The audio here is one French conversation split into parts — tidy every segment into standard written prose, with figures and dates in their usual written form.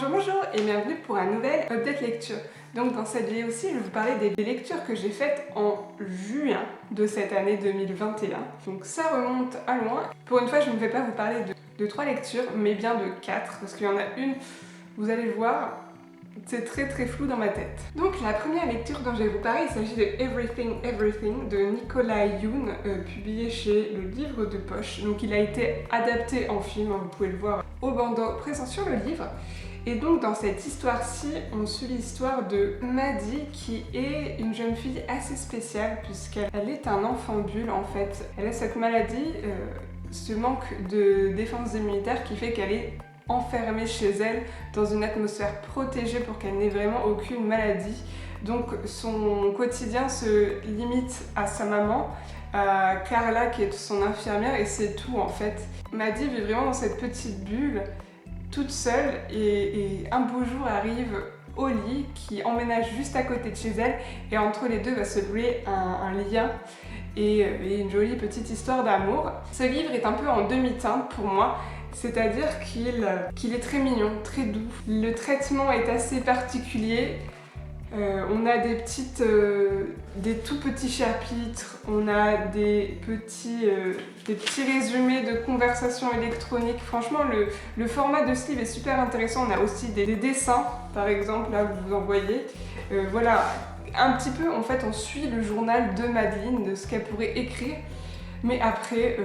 Bonjour et bienvenue pour un nouvel update lecture. Donc dans cette vidéo aussi, je vais vous parler des lectures que j'ai faites en juin de cette année 2021. Donc ça remonte à loin. Pour une fois, je ne vais pas vous parler de 3 lectures, mais bien de 4, parce qu'il y en a une, vous allez voir, c'est très flou dans ma tête. Donc la première lecture dont je vais vous parler, il s'agit de Everything de Nicolas Yoon, publié chez Le Livre de Poche. Donc il a été adapté en film, vous pouvez le voir au bandeau présent sur le livre. Et donc dans cette histoire-ci, on suit l'histoire de Maddie qui est une jeune fille assez spéciale puisqu'elle est un enfant bulle en fait. Elle a cette maladie, ce manque de défense immunitaire qui fait qu'elle est enfermée chez elle dans une atmosphère protégée pour qu'elle n'ait vraiment aucune maladie. Donc son quotidien se limite à sa maman, à Carla qui est son infirmière et c'est tout en fait. Maddie vit vraiment dans cette petite bulle toute seule et un beau jour arrive Holly qui emménage juste à côté de chez elle et entre les deux va se nouer un lien et une jolie petite histoire d'amour. Ce livre est un peu en demi-teinte pour moi, c'est-à-dire qu'il est très mignon, très doux. Le traitement est assez particulier. On a des tout petits chapitres, on a des petits résumés de conversations électroniques. Franchement, le format de ce livre est super intéressant. On a aussi des dessins, par exemple, là vous en voyez. Voilà, un petit peu, en fait, on suit le journal de Madeleine, de ce qu'elle pourrait écrire. Mais après,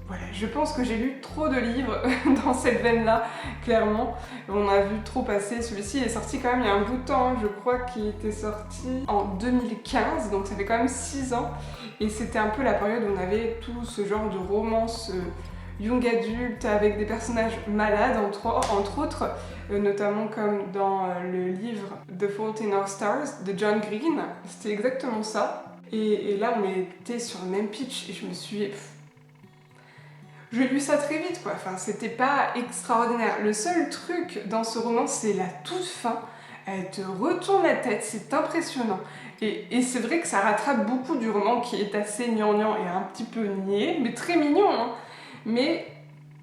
voilà, je pense que j'ai lu trop de livres dans cette veine-là, clairement. On a vu trop passer. Celui-ci est sorti quand même il y a un bout de temps, hein. Je crois qu'il était sorti en 2015, donc ça fait quand même 6 ans. Et c'était un peu la période où on avait tout ce genre de romance young adulte avec des personnages malades, entre autres, notamment comme dans le livre The Fault in Our Stars de John Green. C'était exactement ça. Et là, on était sur le même pitch et je me suis... J'ai lu ça très vite, quoi. Enfin, c'était pas extraordinaire. Le seul truc dans ce roman, c'est la toute fin. Elle te retourne la tête, c'est impressionnant. Et c'est vrai que ça rattrape beaucoup du roman qui est assez gnangnan et un petit peu niais, mais très mignon, hein. Mais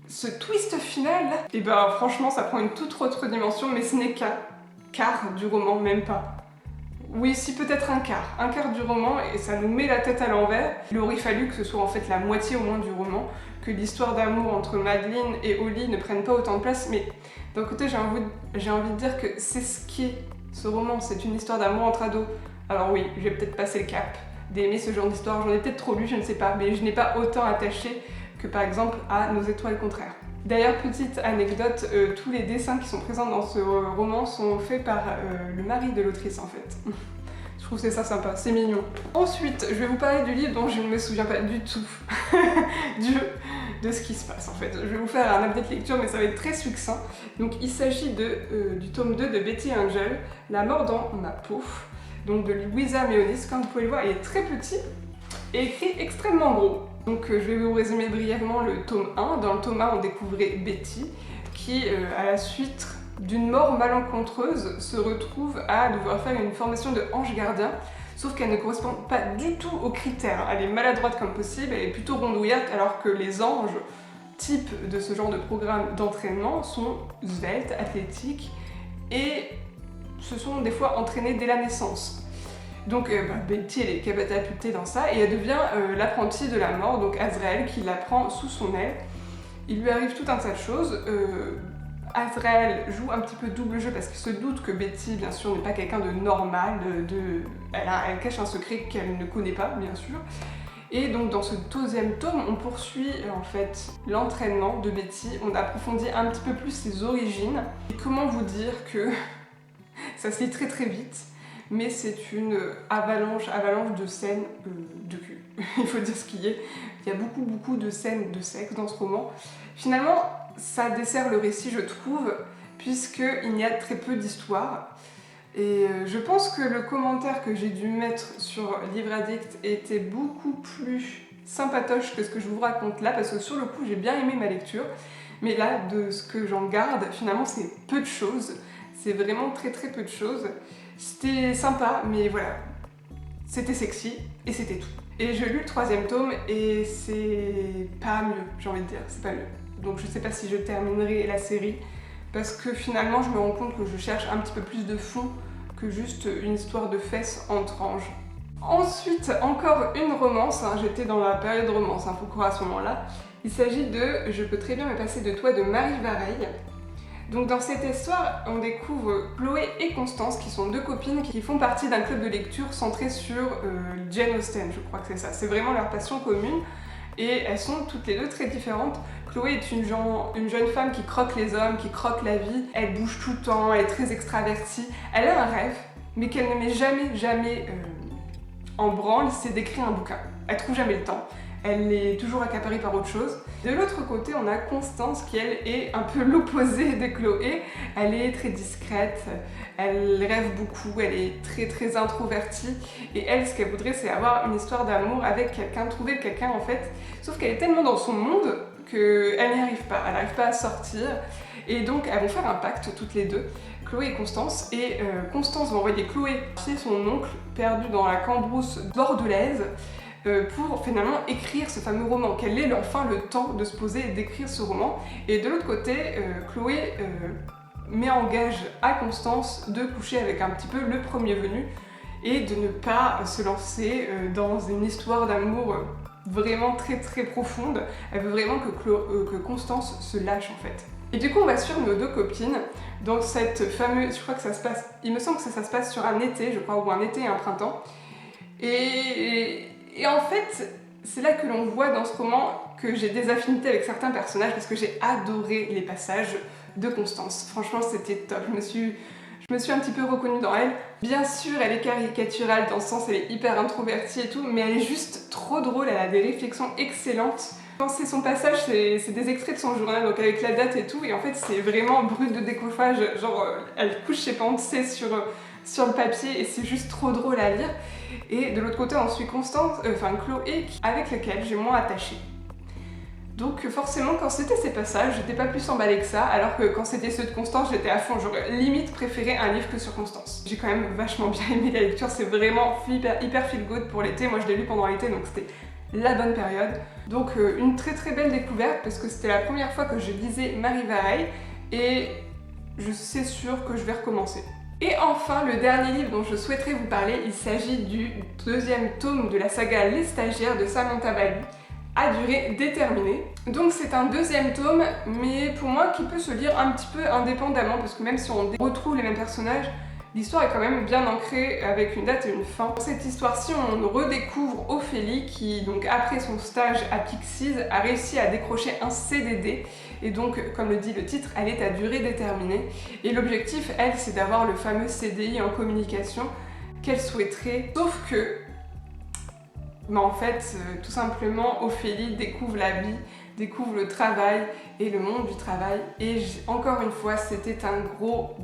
ce twist final, et ben franchement, ça prend une toute autre dimension, mais ce n'est qu'un quart du roman, même pas. Oui, si peut-être un quart du roman, et ça nous met la tête à l'envers. Il aurait fallu que ce soit en fait la moitié au moins du roman, que l'histoire d'amour entre Madeleine et Holly ne prenne pas autant de place, mais d'un côté j'ai envie de dire que c'est ce qui est ce roman, c'est une histoire d'amour entre ados. Alors oui, j'ai peut-être passé le cap d'aimer ce genre d'histoire, j'en ai peut-être trop lu, je ne sais pas, mais je n'ai pas autant attaché que par exemple à Nos étoiles contraires. D'ailleurs, petite anecdote, tous les dessins qui sont présents dans ce roman sont faits par le mari de l'autrice en fait. Je trouve c'est ça sympa, c'est mignon. Ensuite, je vais vous parler du livre dont je ne me souviens pas du tout de ce qui se passe en fait. Je vais vous faire un update lecture mais ça va être très succinct. Donc il s'agit du tome 2 de Betty Angel, La mort dans ma peau, donc de Louisa Meonis. Comme vous pouvez le voir, il est très petit et écrit extrêmement gros. Donc je vais vous résumer brièvement le tome 1. Dans le tome 1, on découvrait Betty qui, à la suite d'une mort malencontreuse, se retrouve à devoir faire une formation de ange gardien, sauf qu'elle ne correspond pas du tout aux critères. Elle est maladroite comme possible, elle est plutôt rondouillarde, alors que les anges, type de ce genre de programme d'entraînement, sont sveltes, athlétiques, et se sont des fois entraînés dès la naissance. Donc Betty, elle est catapultée dans ça, et elle devient l'apprentie de la mort, donc Azrael, qui la prend sous son aile. Il lui arrive tout un tas de choses. Azrael joue un petit peu double jeu parce qu'il se doute que Betty, bien sûr, n'est pas quelqu'un de normal, elle cache un secret qu'elle ne connaît pas, bien sûr. Et donc dans ce 2e tome, on poursuit en fait l'entraînement de Betty, on approfondit un petit peu plus ses origines. Et comment vous dire que ça se lit très vite, mais c'est une avalanche de scènes de cul. Il faut dire ce qu'il y a. Il y a beaucoup de scènes de sexe dans ce roman. Finalement, ça dessert le récit, je trouve, puisqu'il y a très peu d'histoire. Et je pense que le commentaire que j'ai dû mettre sur Livre Addict était beaucoup plus sympatoche que ce que je vous raconte là, parce que sur le coup, j'ai bien aimé ma lecture. Mais là, de ce que j'en garde, finalement, c'est peu de choses. C'est vraiment très peu de choses. C'était sympa, mais voilà. C'était sexy, et c'était tout. Et j'ai lu le 3e tome, et c'est pas mieux, j'ai envie de dire, c'est pas mieux. Donc je sais pas si je terminerai la série, parce que finalement je me rends compte que je cherche un petit peu plus de fond que juste une histoire de fesses entre anges. Ensuite, encore une romance, hein, j'étais dans la période romance, faut croire à ce moment-là. Il s'agit de Je peux très bien me passer de toi de Marie Vareille. Donc dans cette histoire, on découvre Chloé et Constance, qui sont deux copines qui font partie d'un club de lecture centré sur Jane Austen, je crois que c'est ça. C'est vraiment leur passion commune et elles sont toutes les deux très différentes. Chloé est une jeune femme qui croque les hommes, qui croque la vie. Elle bouge tout le temps, elle est très extravertie. Elle a un rêve, mais qu'elle ne met jamais en branle, c'est d'écrire un bouquin. Elle trouve jamais le temps. Elle est toujours accaparée par autre chose. De l'autre côté, on a Constance qui, elle, est un peu l'opposé de Chloé. Elle est très discrète, elle rêve beaucoup, elle est très introvertie. Et elle, ce qu'elle voudrait, c'est avoir une histoire d'amour avec quelqu'un, trouver quelqu'un en fait. Sauf qu'elle est tellement dans son monde qu'elle n'y arrive pas. Elle n'arrive pas à sortir. Et donc, elles vont faire un pacte toutes les deux, Chloé et Constance. Et Constance va envoyer Chloé chez son oncle, perdu dans la cambrousse bordelaise, pour finalement écrire ce fameux roman, qu'elle ait enfin le temps de se poser et d'écrire ce roman. Et de l'autre côté, Chloé met en gage à Constance de coucher avec un petit peu le premier venu et de ne pas se lancer dans une histoire d'amour vraiment très profonde. Elle veut vraiment que Constance se lâche en fait. Et du coup, on va suivre nos deux copines dans cette fameuse, je crois que ça se passe, il me semble que ça se passe sur un été, je crois, ou un été et un printemps. Et en fait, c'est là que l'on voit dans ce roman que j'ai des affinités avec certains personnages parce que j'ai adoré les passages de Constance. Franchement, c'était top. Je me suis un petit peu reconnue dans elle. Bien sûr, elle est caricaturale dans le sens, elle est hyper introvertie et tout, mais elle est juste trop drôle, elle a des réflexions excellentes. Quand c'est son passage, c'est des extraits de son journal, donc avec la date et tout, et en fait, c'est vraiment brut de décoffrage, genre, elle couche ses pensées sur le papier et c'est juste trop drôle à lire. Et de l'autre côté, on suit Chloé, avec laquelle j'ai moins attaché. Donc forcément, quand c'était ces passages, j'étais pas plus emballée que ça, alors que quand c'était ceux de Constance, j'étais à fond. J'aurais limite préféré un livre que sur Constance. J'ai quand même vachement bien aimé la lecture, c'est vraiment hyper feel good pour l'été. Moi je l'ai lu pendant l'été, donc c'était la bonne période. Donc une très belle découverte, parce que c'était la première fois que je lisais Marie Vareille, et je sais sûr que je vais recommencer. Et enfin, le dernier livre dont je souhaiterais vous parler, il s'agit du deuxième tome de la saga Les Stagiaires de Samantha Bally, à durée déterminée. Donc c'est un deuxième tome, mais pour moi qui peut se lire un petit peu indépendamment, parce que même si on retrouve les mêmes personnages, l'histoire est quand même bien ancrée avec une date et une fin. Dans cette histoire-ci, on redécouvre Ophélie qui, donc après son stage à Pixies, a réussi à décrocher un CDD. Et donc, comme le dit le titre, elle est à durée déterminée. Et l'objectif, elle, c'est d'avoir le fameux CDI en communication qu'elle souhaiterait. Sauf que, en fait, tout simplement, Ophélie découvre la vie, découvre le travail et le monde du travail. Et encore une fois, c'était un gros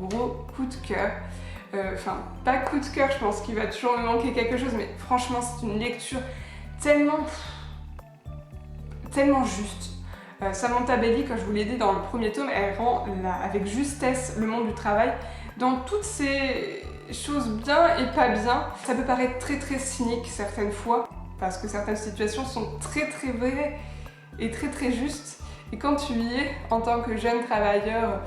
coup de cœur. Enfin, pas coup de cœur, je pense qu'il va toujours me manquer quelque chose, mais franchement, c'est une lecture tellement juste. Samantha Bally, comme je vous l'ai dit dans le premier tome, elle rend avec justesse le monde du travail dans toutes ces choses bien et pas bien. Ça peut paraître très cynique certaines fois, parce que certaines situations sont très vraies et très justes. Et quand tu y es en tant que jeune travailleur,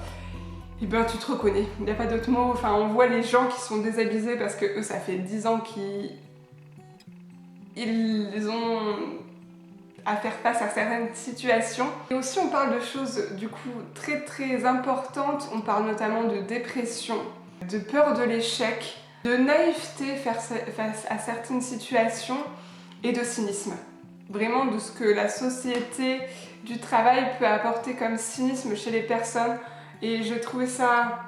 eh ben tu te reconnais. Il n'y a pas d'autre mot. Enfin, on voit les gens qui sont désabusés parce que eux, ça fait 10 ans qu'ils ont à faire face à certaines situations. Et aussi on parle de choses du coup très importantes. On parle notamment de dépression, de peur de l'échec, de naïveté face à certaines situations et de cynisme. Vraiment de ce que la société du travail peut apporter comme cynisme chez les personnes. Et j'ai trouvé ça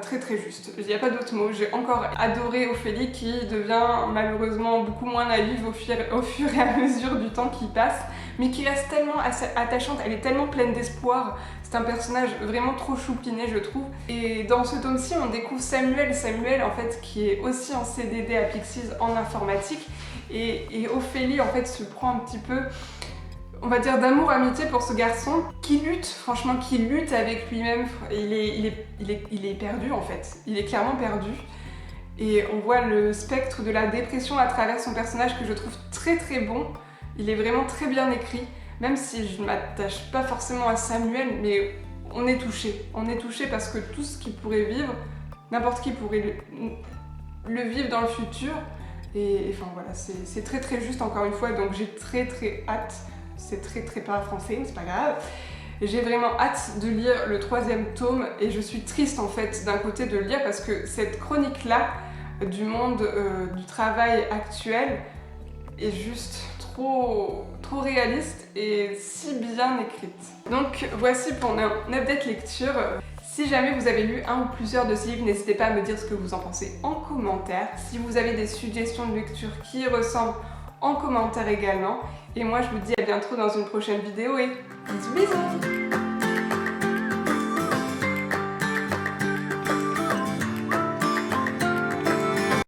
très juste. Il n'y a pas d'autre mot. J'ai encore adoré Ophélie qui devient malheureusement beaucoup moins naïve au fur et à mesure du temps qui passe, mais qui reste tellement attachante, elle est tellement pleine d'espoir. C'est un personnage vraiment trop choupiné, je trouve. Et dans ce tome-ci, on découvre Samuel en fait, qui est aussi en CDD à Pixies en informatique. Et Ophélie en fait se prend un petit peu, on va dire, d'amour-amitié pour ce garçon qui lutte, franchement, qui lutte avec lui-même. Il est perdu en fait, il est clairement perdu. Et on voit le spectre de la dépression à travers son personnage que je trouve très bon. Il est vraiment très bien écrit, même si je ne m'attache pas forcément à Samuel, mais on est touché. On est touché parce que tout ce qu'il pourrait vivre, n'importe qui pourrait le vivre dans le futur. Et enfin voilà, c'est très très juste encore une fois, donc j'ai très très hâte. C'est très pas français, mais c'est pas grave. J'ai vraiment hâte de lire le 3e tome et je suis triste en fait d'un côté de le lire parce que cette chronique-là du monde du travail actuel est juste trop réaliste et si bien écrite. Donc voici pour un update lecture. Si jamais vous avez lu un ou plusieurs de ces livres, n'hésitez pas à me dire ce que vous en pensez en commentaire. Si vous avez des suggestions de lecture qui y ressemblent, en commentaire également. Et moi je vous dis à bientôt dans une prochaine vidéo et bisous bisous.